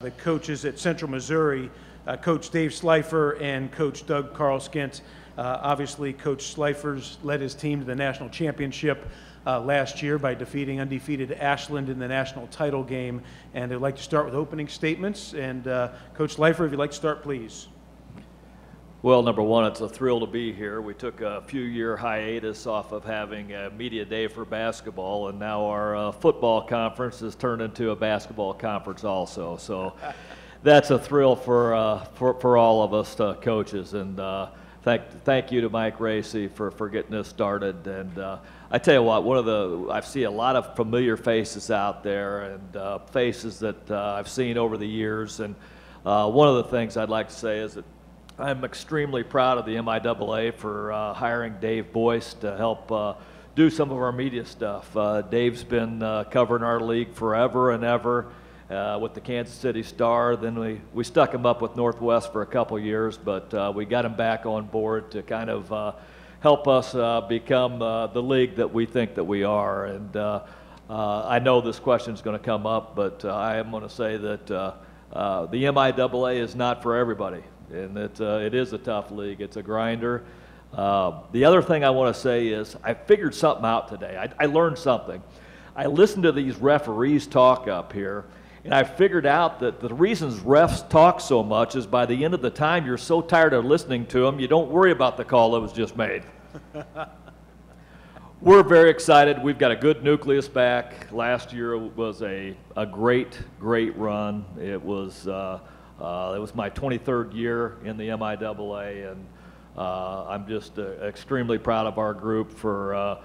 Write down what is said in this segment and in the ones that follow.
The coaches at Central Missouri, Coach Dave Slifer and Coach Doug Carlskint. Obviously, Coach Slifer's led his team to the national championship last year by defeating undefeated Ashland in the national title game. And I'd like to start with opening statements. And Coach Slifer, if you'd like to start, please. Well, number one, it's a thrill to be here. We took a few-year hiatus off of having a media day for basketball, and now our football conference has turned into a basketball conference also. So that's a thrill for all of us coaches. And thank you to Mike Racy for getting this started. And I tell you what, I see a lot of familiar faces out there, and faces that I've seen over the years. And one of the things I'd like to say is that I'm extremely proud of the MIAA for hiring Dave Boyce to help do some of our media stuff. Dave's been covering our league forever and ever with the Kansas City Star. Then we stuck him up with Northwest for a couple years, but we got him back on board to kind of help us become the league that we think that we are. And I know this question is going to come up, but I am going to say that the MIAA is not for everybody. And it is a tough league. It's a grinder. The other thing I want to say is I figured something out today. I learned something. I listened to these referees talk up here, and I figured out that the reasons refs talk so much is by the end of the time you're so tired of listening to them, you don't worry about the call that was just made. We're very excited. We've got a good nucleus back. Last year was a great run. It was my 23rd year in the MIAA, and I'm just extremely proud of our group for,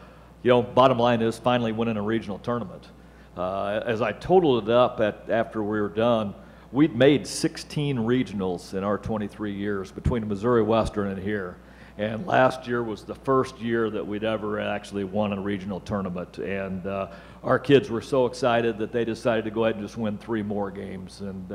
bottom line is finally winning a regional tournament. As I totaled it up after we were done, we'd made 16 regionals in our 23 years between Missouri Western and here. And last year was the first year that we'd ever actually won a regional tournament. And our kids were so excited that they decided to go ahead and just win 3 more games. And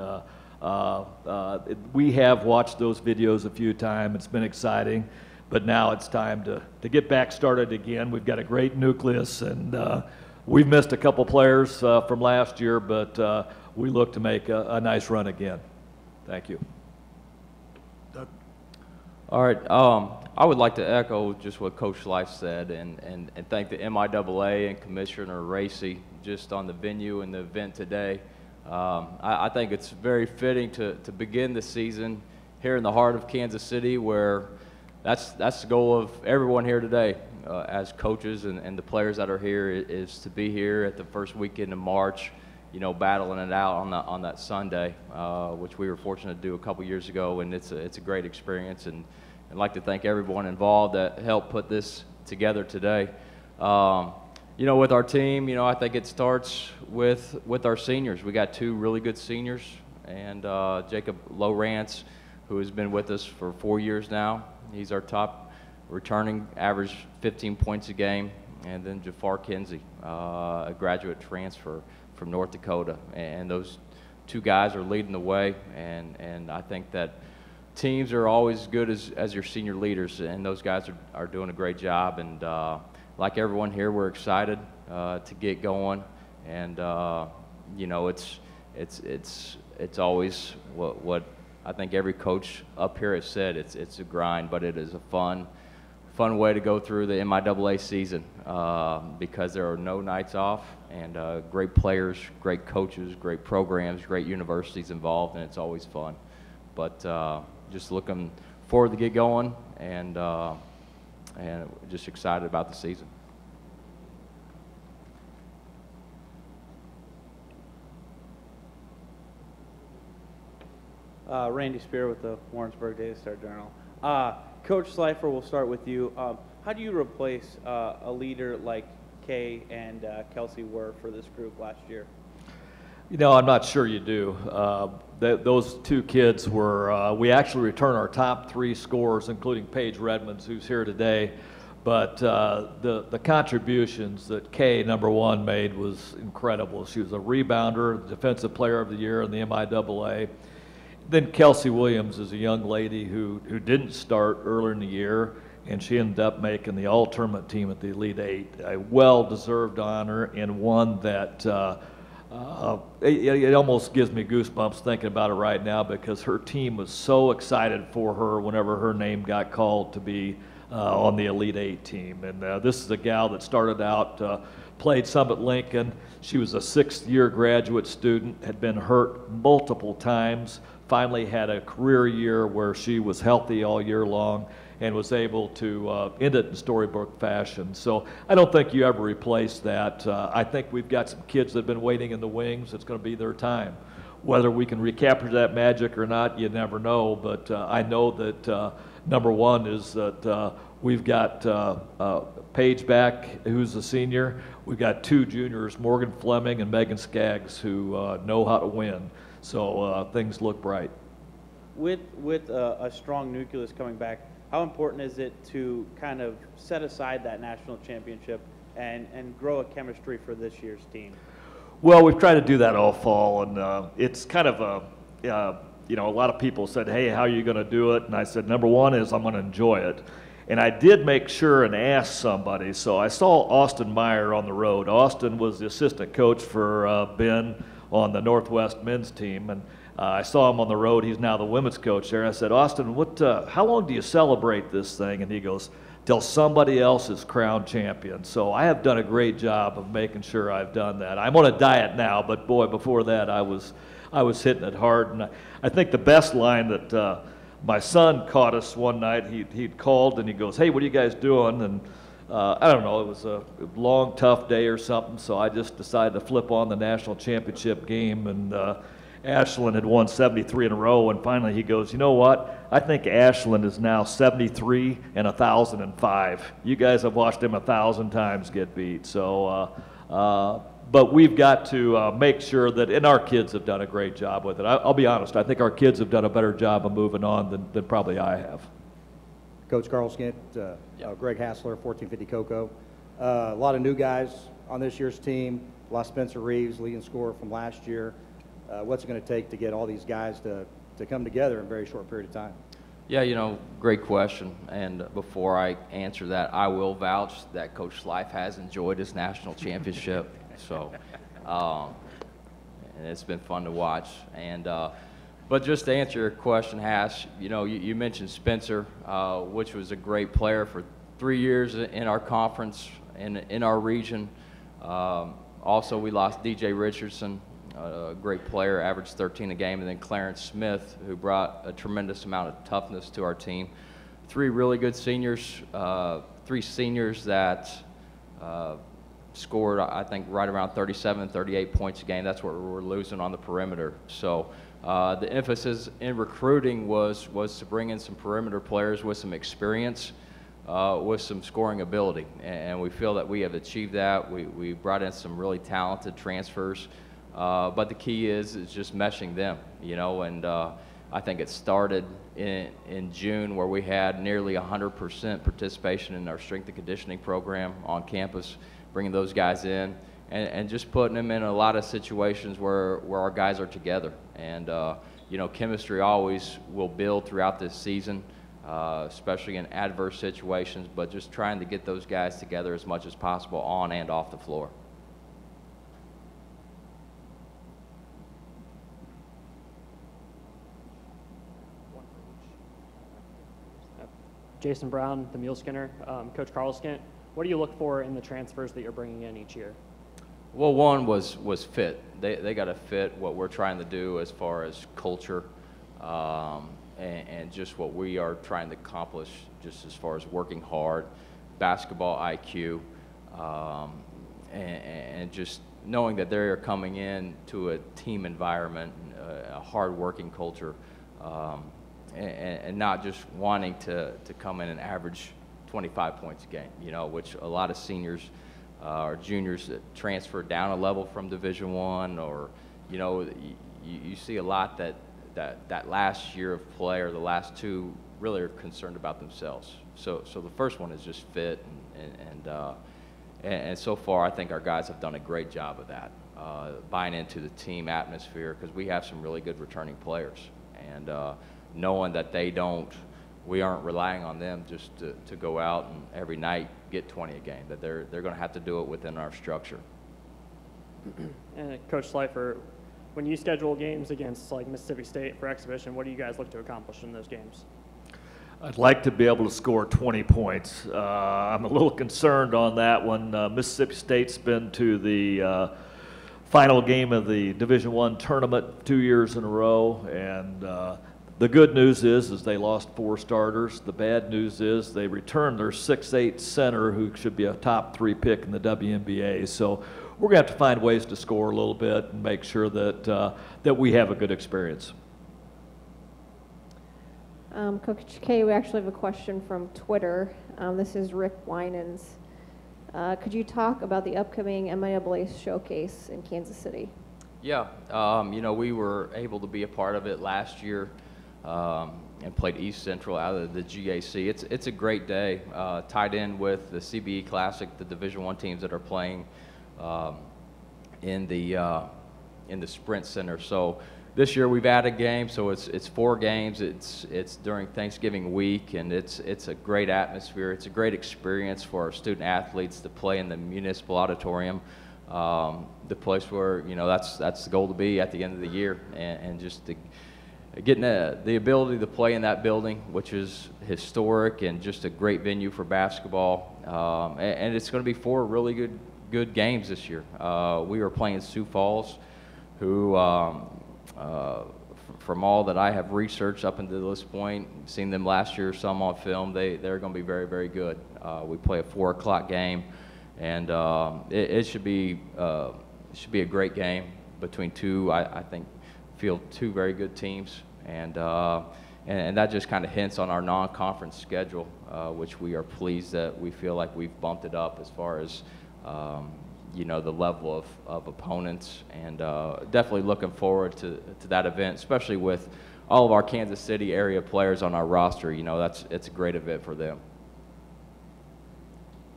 we have watched those videos a few times. It's been exciting, but now it's time to get back started again. We've got a great nucleus, and we've missed a couple players from last year, but we look to make a nice run again. Thank you. Doug. All right. I would like to echo just what Coach Life said and thank the MIAA and Commissioner Racy just on the venue and the event today. I think it's very fitting to begin the season here in the heart of Kansas City, where that's the goal of everyone here today as coaches and the players that are here is to be here at the first weekend of March, battling it out on that Sunday, which we were fortunate to do a couple years ago, and it's a great experience, and I'd like to thank everyone involved that helped put this together today. With our team, I think it starts with our seniors. We got 2 really good seniors, and Jacob Lowrance, who has been with us for 4 years now. He's our top returning, average 15 points a game, and then Jafar Kinsey, a graduate transfer from North Dakota. And those 2 guys are leading the way, and I think that teams are always good as your senior leaders, and those guys are doing a great job. And like everyone here, we're excited to get going, and it's always what I think every coach up here has said. It's a grind, but it is a fun way to go through the MIAA season because there are no nights off, and great players, great coaches, great programs, great universities involved, and it's always fun. But just looking forward to get going, and just excited about the season. Randy Spear with the Warrensburg Daily Star Journal. Coach Slifer, we'll start with you. How do you replace a leader like Kay and Kelsey were for this group last year? I'm not sure you do. Those 2 kids were, we actually return our top 3 scorers, including Paige Redmonds, who's here today. But the contributions that Kay, number 1, made was incredible. She was a rebounder, Defensive Player of the Year in the MIAA. Then Kelsey Williams is a young lady who didn't start earlier in the year, and she ended up making the all-tournament team at the Elite 8. A well-deserved honor, and one that It almost gives me goosebumps thinking about it right now because her team was so excited for her whenever her name got called to be on the Elite Eight team. And this is a gal that started out, played some at Lincoln. She was a 6th-year graduate student, had been hurt multiple times, finally had a career year where she was healthy all year long and was able to end it in storybook fashion. So I don't think you ever replace that. I think we've got some kids that have been waiting in the wings. It's going to be their time. Whether we can recapture that magic or not, you never know. But I know that number one is that we've got Paige back, who's a senior. We've got 2 juniors, Morgan Fleming and Megan Skaggs, who know how to win. So things look bright. With a strong nucleus coming back, how important is it to kind of set aside that national championship and grow a chemistry for this year's team? Well, we've tried to do that all fall, and it's kind of a lot of people said, hey, how are you going to do it? And I said, number one is I'm going to enjoy it. And I did make sure and ask somebody. So I saw Austin Meyer on the road. Austin was the assistant coach for Ben on the Northwest men's team, and I saw him on the road. He's now the women's coach there. I said, Austin, how long do you celebrate this thing? And he goes, till somebody else is crowned champion. So I have done a great job of making sure I've done that. I'm on a diet now, but boy, before that I was hitting it hard. And I think the best line that my son caught us one night, he'd called and he goes, hey, what are you guys doing? And I don't know, it was a long, tough day or something, so I just decided to flip on the national championship game, and Ashland had won 73 in a row, and finally he goes, you know what? I think Ashland is now 73 and 1,005. You guys have watched him 1,000 times get beat. So, but we've got to make sure that, and our kids have done a great job with it. I'll be honest, I think our kids have done a better job of moving on than probably I have. Coach Carl Skint, Greg Hassler, 1450 Cocoa. A lot of new guys on this year's team. A lot of Spencer Reeves, leading scorer from last year. What's it going to take to get all these guys to come together in a very short period of time? Yeah, great question. And before I answer that, I will vouch that Coach Schleif has enjoyed his national championship. So, and it's been fun to watch. And but just to answer your question, Hash, you mentioned Spencer, which was a great player for 3 years in our conference and in our region. Also, we lost DJ Richardson, a great player, averaged 13 a game, and then Clarence Smith, who brought a tremendous amount of toughness to our team. 3 really good seniors, 3 seniors that scored, I think, right around 37, 38 points a game. That's what we're losing on the perimeter. So the emphasis in recruiting was to bring in some perimeter players with some experience, with some scoring ability, and we feel that we have achieved that. We brought in some really talented transfers. But the key is just meshing them, and I think it started in June where we had nearly 100% participation in our strength and conditioning program on campus, bringing those guys in and just putting them in a lot of situations where our guys are together. And, chemistry always will build throughout this season, especially in adverse situations, but just trying to get those guys together as much as possible on and off the floor. Jason Brown, the Mule Skinner. Coach Carl Skint, what do you look for in the transfers that you're bringing in each year? Well, one was fit. They got to fit what we're trying to do as far as culture and just what we are trying to accomplish just as far as working hard, basketball IQ, and just knowing that they're coming in to a team environment, a hard-working culture, and not just wanting to come in and average 25 points a game, which a lot of seniors or juniors that transfer down a level from Division I, or, you see a lot that last year of play or the last 2 really are concerned about themselves. So the first one is just fit, and so far I think our guys have done a great job of that, buying into the team atmosphere, because we have some really good returning players, and knowing that we aren't relying on them just to go out and every night get 20 a game, that they're going to have to do it within our structure. And Coach Slifer, when you schedule games against like Mississippi State for exhibition, what do you guys look to accomplish in those games? I'd like to be able to score 20 points. I'm a little concerned on that one. Mississippi State's been to the final game of the Division I tournament 2 years in a row, and the good news is they lost 4 starters. The bad news is they returned their 6'8" center, who should be a top 3 pick in the WNBA. So we're going to have to find ways to score a little bit and make sure that that we have a good experience. Coach K, we actually have a question from Twitter. This is Rick Winans. Could you talk about the upcoming MIAA showcase in Kansas City? Yeah, you know, we were able to be a part of it last year and played East Central out of the GAC. It's a great day, tied in with the CBE Classic, the Division I teams that are playing in the Sprint Center. So this year we've added games, so it's 4 games. It's during Thanksgiving week, and it's a great atmosphere. It's a great experience for our student athletes to play in the municipal auditorium, the place where, you know, that's the goal to be at the end of the year, and just getting the ability to play in that building, which is historic and just a great venue for basketball. And it's going to be 4 really good games this year. We are playing Sioux Falls, who from all that I have researched up until this point, seen them last year, some on film, they're going to be very, very good. We play a 4 o'clock game, and it should be a great game between I think field 2 very good teams, and that just kind of hints on our non-conference schedule, which we are pleased that we feel like we've bumped it up as far as you know, the level of opponents, and definitely looking forward to that event, especially with all of our Kansas City area players on our roster. You know, it's a great event for them.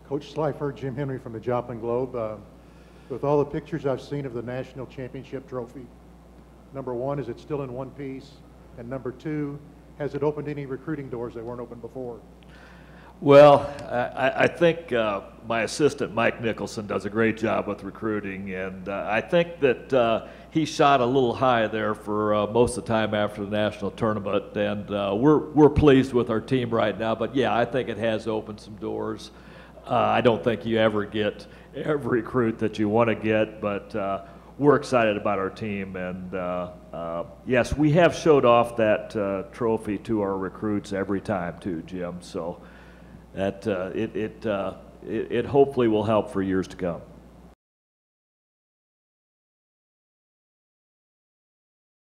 Coach Slifer, Jim Henry from the Joplin Globe. With all the pictures I've seen of the national championship trophy, number 1, is it still in one piece? And number 2, has it opened any recruiting doors that weren't open before? Well, I think my assistant, Mike Nicholson, does a great job with recruiting, and I think that he shot a little high there for most of the time after the national tournament, and we're pleased with our team right now. But yeah, I think it has opened some doors. I don't think you ever get every recruit that you want to get, but we're excited about our team, and yes, we have showed off that trophy to our recruits every time too, Jim. So that it hopefully will help for years to come.